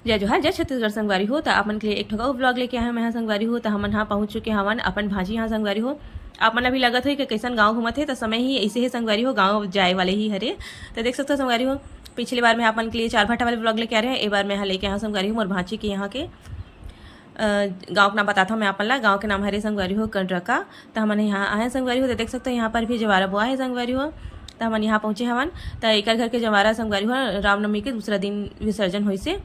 जय जोहार जय छत्तीसगढ़ संगवारी हो। तो आपन के लिए एक ठो ब्लॉग लेके आए मैं यहाँ संगवारी हो। तो हमन यहाँ पहुँच चुके हवन अपन भाजी यहाँ संगवारी हो। आप मन अभी लगत हो कि कैसन गांव घूमत है, तो समय ही ऐसे ही संगवारी हो, गांव जाए वाले ही हरे। तो देख सकते हो संगवारी हो, पिछली बार मैं अपन के लिए 4 भाटा वाले ब्लॉग लेके आ रहे हैं। एक बार मैं यहाँ लेके यहाँ संगवारी हूँ और भाजी के यहाँ के गांव का नाम बताता हूँ मैं अपन ला। गांव के नाम हरे संगवारी हो कंडरका। तो हमने यहाँ आए संगवारी हो। तो देख सकते हो यहाँ पर भी जवारा बोआ है संगवारी हो। तो हमन यहाँ पहुँचे हवन। तो एक घर के जवारा संगवारी हो रामनवमी के दूसरा दिन विसर्जन हुई से।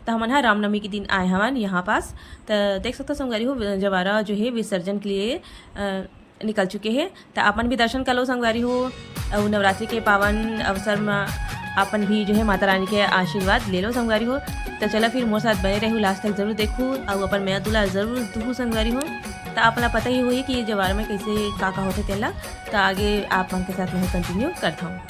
तो हमन यहाँ रामनवमी के दिन आए हवन यहाँ पास। तो देख सकते हो संगवारी हो जवारा जो है विसर्जन के लिए निकल चुके हैं। तो अपन भी दर्शन कर लो संगवारी हो। और नवरात्रि के पावन अवसर में अपन भी जो है माता रानी के आशीर्वाद ले लो संगवारी हो। तो चलो फिर मोर साथ बने रहूँ, लास्ट तक जरूर देखूँ और अपन मैं दुला जरूर दूँ संगवारी हो। तो अपना पता ही हुई कि जवार में कैसे का होते तेला। तो आगे आप मन के साथ मैं कंटिन्यू करता हूँ।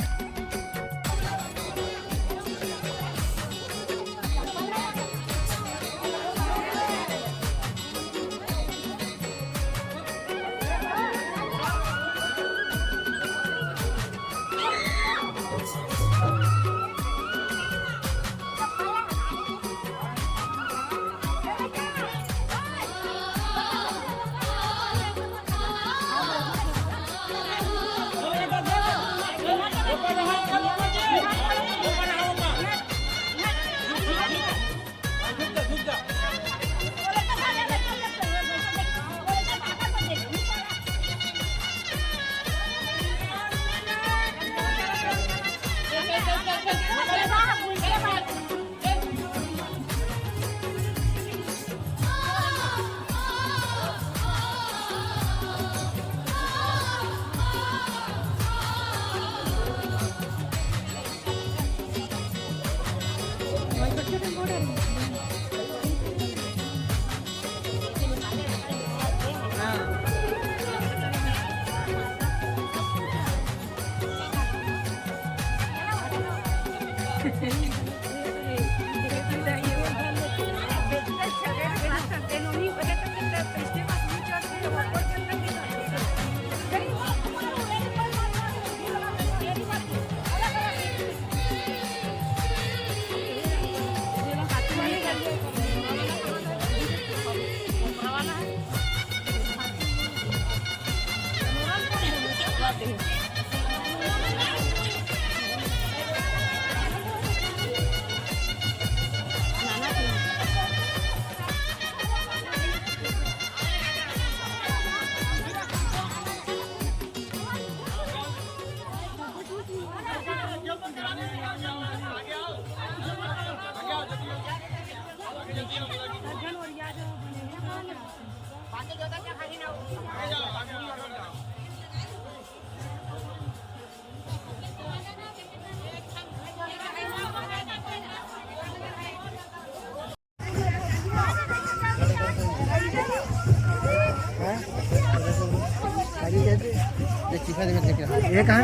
ये कहाँ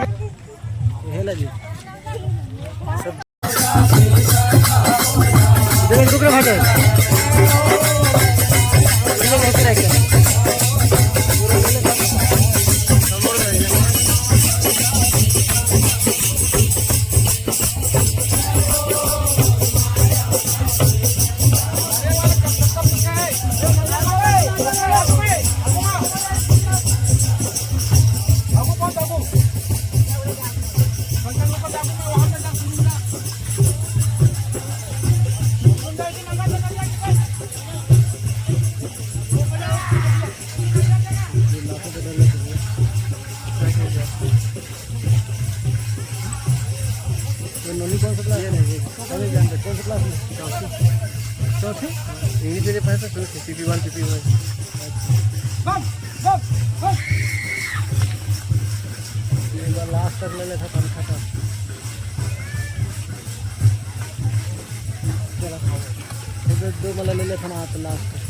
ये लगी सब रुक रहा चौथे इंग्लिश मेरे पास PP1 PP1 लास्ट तक ले लेता था खाता चला दो मतलब ले लेता ना लास्ट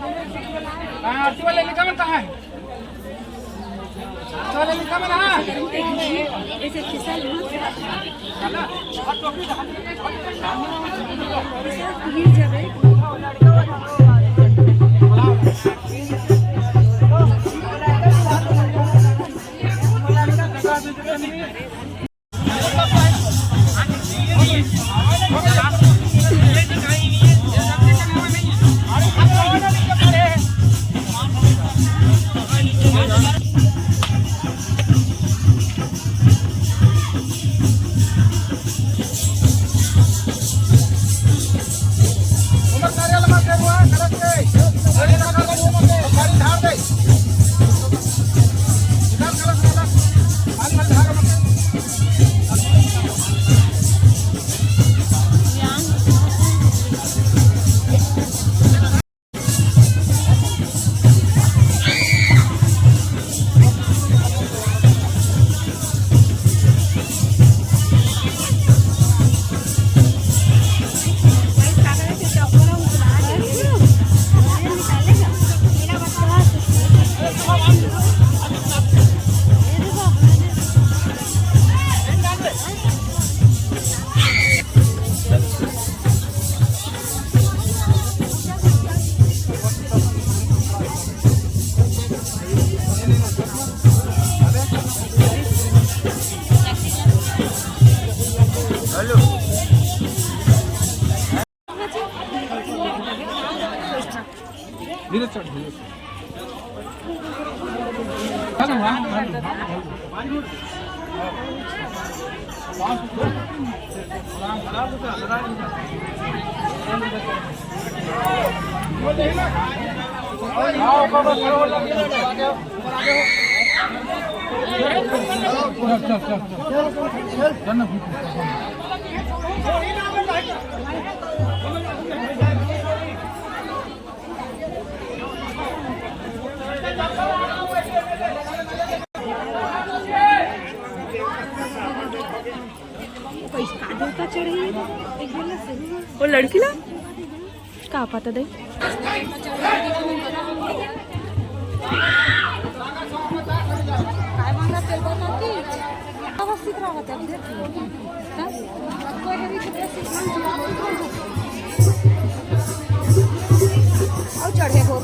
आरती वाले लिखा मन कहाँ है? आरती वाले लिखा मन हाँ? धीरे चढ़ धीरे वो लड़की ला का पाता दे अवस्थित राहते चढ़े हो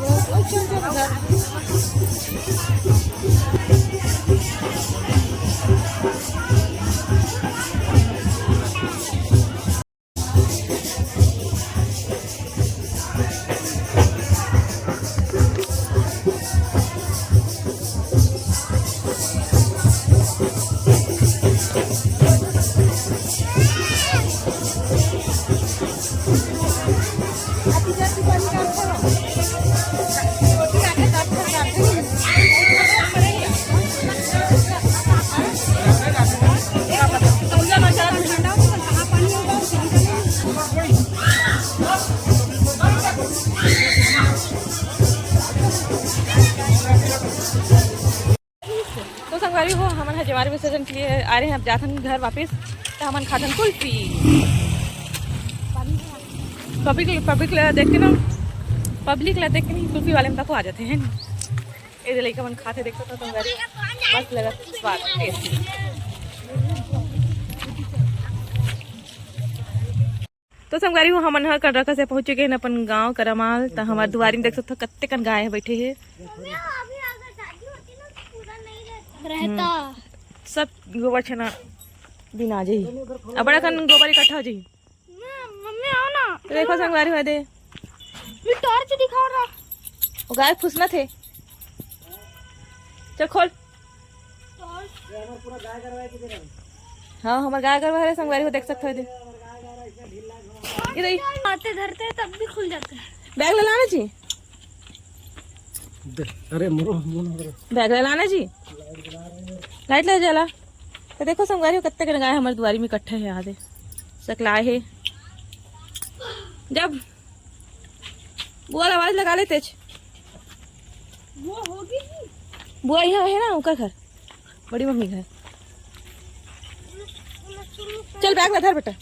तो संगवारी हो हमन हमारे विसर्जन के लिए आ रहे हैं। अब जाथन घर वापस तो हमन खाथन कुल्फी पब्लिक देख के ना पब्लिक ला देख के नहीं कुल्फी वाले में तक आ जाते हैं। ये लड़का मन खाते देखते तो संगवारी मस्त लगा स्वाद टेस्टी। तो संगवारी हूँ हमन ह कर रखा से पहुँच चुके हैं अपन गाँव करमाल। तो हमारे दुआरी में देख सकते हो कत्ते कन गाय है बैठे है रहता सब गोबर छना दिन आ जाही अब बड़ा कन गोबर इकट्ठा हो जाही। मम्मी आओ ना तो देखो संगवारी हुआ दे ये टॉर्च दिखाओ ना। वो गाय फुसना थे। चल खोल। हाँ हमारे गाय गरवा है संगवारी को देख सकते हो दे इधर आते धरते हैं तब भी खुल जाते हैं। बैग ले लाना जी अरे बैग ले लाना जी लाइट ले जला। तो देखो संगवारी को कत्ते गाय हमारे दुआरी में इकट्ठे है आधे सकलाए है। जब बुआ आवाज लगा ले तेज वो होगी बुआ यहाँ है ना ऊपर घर बड़ी मम्मी घर। चल बैग में धर बेटा।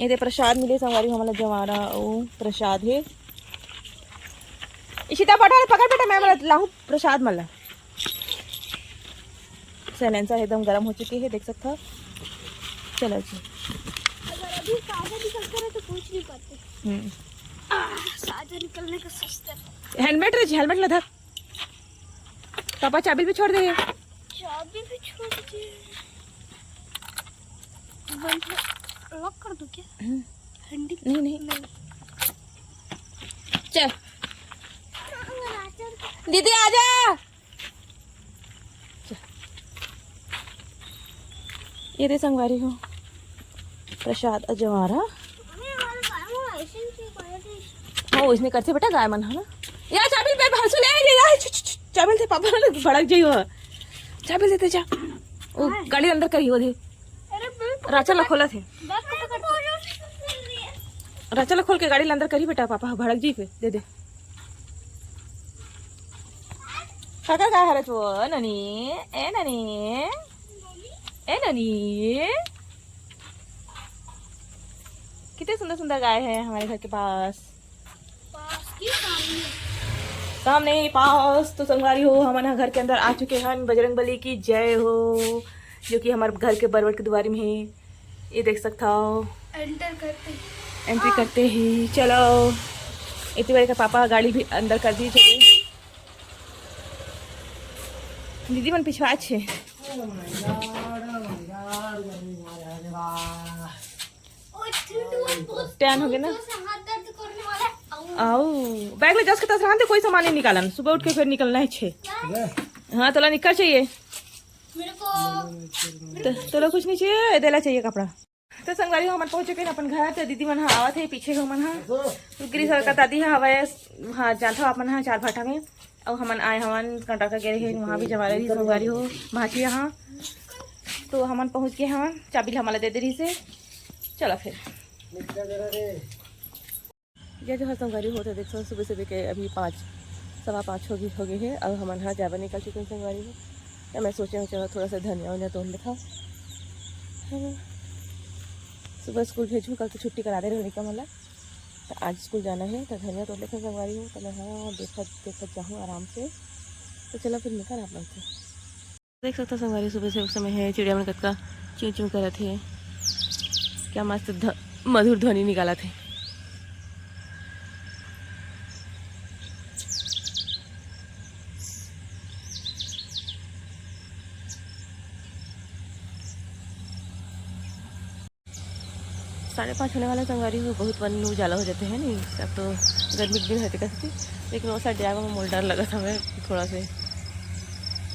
ये दे प्रसाद मिले संगवारी हमारा जवारा ओ प्रसाद है। इशिता पटा पकड़ बेटा मैं लाहू प्रसाद मल्ला। सैलेंसर एकदम गर्म हो चुकी है देख सकता। चलो जी अगर अभी साजा निकलते रहे तो पूछ नहीं पाते। साजा निकलने का सस्ता हेलमेट हेलमेट लगा पापा चाबी भी छोड़ दे। चाबी भी छोड़ दिए लॉक कर दूं क्या? हंडी नहीं नहीं चल दीदी आजा। ये दे संगवारी हो प्रसाद अजवारा। हाँ इसने करते बेटा गाय मन है ना यार चाबी पे भरसू ले चाबी से पापा भड़क जाइयो। चाबी लेते जा वो गाड़ी अंदर करी वो दे राचा ला खोला थे राचा ला खोल के गाड़ी अंदर करी बेटा पापा भड़क जी पे दे दे। काका काय हरच वो ननी ए ननी ए ननी कितने सुंदर सुंदर गाय है हमारे घर के पास सामने ही पास। तो संगवारी हो हमारे घर के अंदर आ चुके हैं बजरंगबली की जय हो जो कि हमारे घर के बरवट के द्वारी में है। ये देख सकता हो एंट्री करते ही चलो इतनी बड़े का पापा गाड़ी भी अंदर कर दी चले। दीदी मन पिछवा छे टैन हो गया ना। आओ बैग ले जस के तसरान दे कोई सामान नहीं निकालन सुबह उठ के फिर निकलना है 6। हाँ तोला निकल चाहिए मेरे को तोला कुछ नहीं चाहिए देला चाहिए कपड़ा। तो संगवारी हम पहुंच चुके हैं अपन घर। तो दीदी मन आवा थे पीछे हमन गिरी सर का दादी हवा हाँ जानता हो अपन 4 भाटा में और हमन आए हमन कंटा का गिरे है वहाँ भी जमा रही संगवारी हो भाची यहाँ। तो हमन पहुँच गए हमन चाबी हमारा दे दे रही से। चलो फिर ये जो है संगवारी हो तो देखो सुबह सुबह के अभी 5:15 हो गए हैं। अब हम यहाँ जावा निकल चुके हैं संगवारी हो। तो मैं सोचा चलो थोड़ा सा धनिया वनिया तोड़ लेता। सुबह स्कूल भेजूँ कल तो छुट्टी करा दे रहे निका मला। तो आज स्कूल जाना है तो धनिया तोड़ लेते संगवारी हो। तो मैं हाँ देखत जाऊँ आराम से। तो चलो फिर निकल आप लोग से देख सकते संगवारी सुबह से उस समय है चिड़िया मन कतका च्यू च्यू करे थे क्या मस्त मधुर ध्वनि निकाला थे। साढ़े 5 होने वाला संगवारी हो बहुत वन उजाला हो जाते हैं नहीं अब तो गर्मी के दिन होते कैसे। लेकिन वो साइड जाएगा मोल डर लगा था मैं थोड़ा से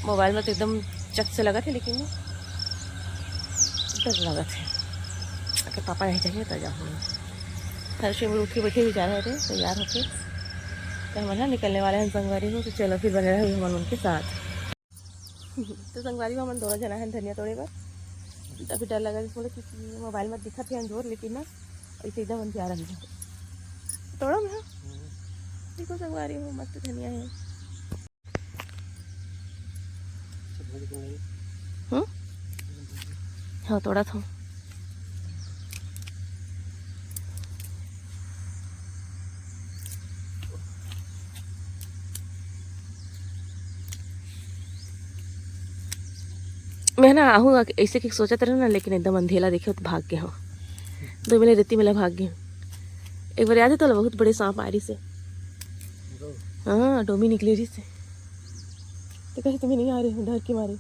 मोबाइल में तो एकदम चक से लगा थे लेकिन डर लगा थे अगर पापा नहीं चाहिए तो जाऊँ। हर शेम उठ के बैठे हुए जा रहे थे तैयार होके तो हम ना निकलने वाले हैं संगवारी हो। तो चलो फिर बने रहे हम उनके साथ। तो संगवारी में हम दोनों जना है धनिया तोड़े पर तभी डर लगा बोले कि मोबाइल में दिखा थे अंजोर लेकिन ना ऐसे एकदम मन प्यारा है तोड़ा में। देखो संगवारी हो मस्त धनिया है। हाँ तोड़ा था मैं ना आहूँ ऐसे कि सोचत रहे ना, लेकिन एकदम अंधेला देखे तो भाग गया हूँ। 2 मिले रेती मिला भाग गया। एक बार याद है तो बहुत बड़े सांप आ रही से, हाँ डोमी निकले रही से, तो कैसे तुम्हें नहीं आ रहे डर के मारे।